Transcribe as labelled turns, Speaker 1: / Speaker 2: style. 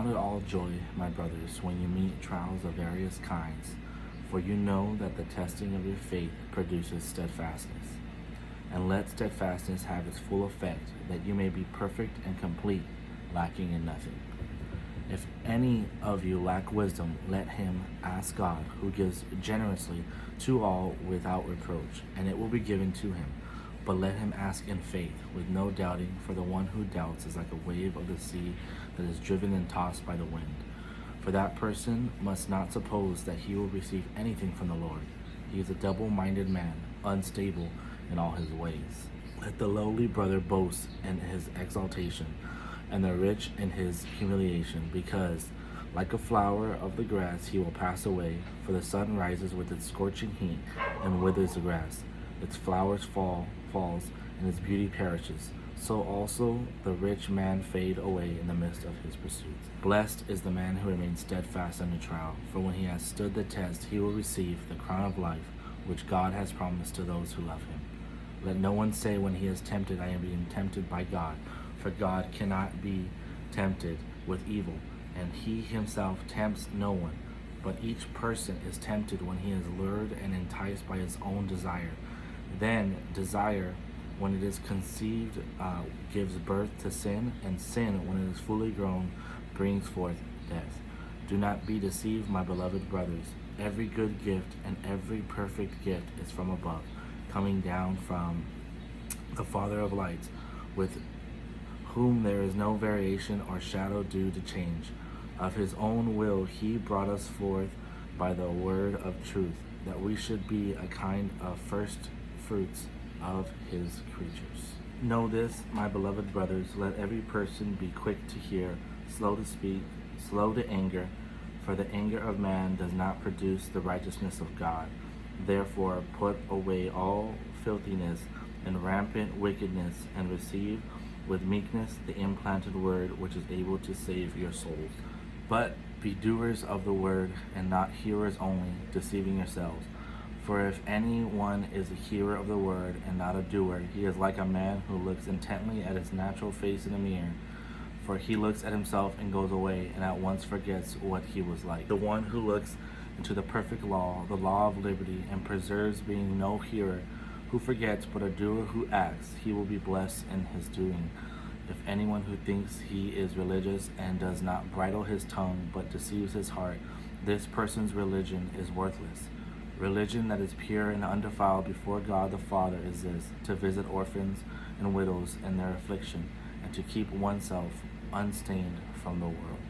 Speaker 1: Count it all joy, my brothers, when you meet trials of various kinds, for you know that the testing of your faith produces steadfastness. And let steadfastness have its full effect, that you may be perfect and complete, lacking in nothing. If any of you lack wisdom, let him ask God, who gives generously to all without reproach, and it will be given to him. But let him ask in faith, with no doubting, for the one who doubts is like a wave of the sea that is driven and tossed by the wind. For that person must not suppose that he will receive anything from the Lord. He is a double-minded man, unstable in all his ways. Let the lowly brother boast in his exaltation, and the rich in his humiliation, because, like a flower of the grass, he will pass away. For the sun rises with its scorching heat and withers the grass. Its flowers falls, and its beauty perishes. So also the rich man fade away in the midst of his pursuits. Blessed is the man who remains steadfast under trial, for when he has stood the test, he will receive the crown of life, which God has promised to those who love him. Let no one say when he is tempted, I am being tempted by God, for God cannot be tempted with evil, and he himself tempts no one. But each person is tempted when he is lured and enticed by his own desire. Then desire, when it is conceived, gives birth to sin, and sin, when it is fully grown, brings forth death. Do not be deceived, my beloved brothers. Every good gift and every perfect gift is from above, coming down from the Father of lights, with whom there is no variation or shadow due to change. Of his own will he brought us forth by the word of truth, that we should be a kind of first fruits of his creatures. Know this, my beloved brothers, let every person be quick to hear, slow to speak, slow to anger, for the anger of man does not produce the righteousness of God. Therefore put away all filthiness and rampant wickedness, and receive with meekness the implanted word, which is able to save your souls. But be doers of the word, and not hearers only, deceiving yourselves. For if anyone is a hearer of the word and not a doer, he is like a man who looks intently at his natural face in a mirror. For he looks at himself and goes away, and at once forgets what he was like. The one who looks into the perfect law, the law of liberty, and preserves, being no hearer who forgets, but a doer who acts, he will be blessed in his doing. If anyone who thinks he is religious and does not bridle his tongue, but deceives his heart, this person's religion is worthless. Religion that is pure and undefiled before God the Father is this, to visit orphans and widows in their affliction, and to keep oneself unstained from the world.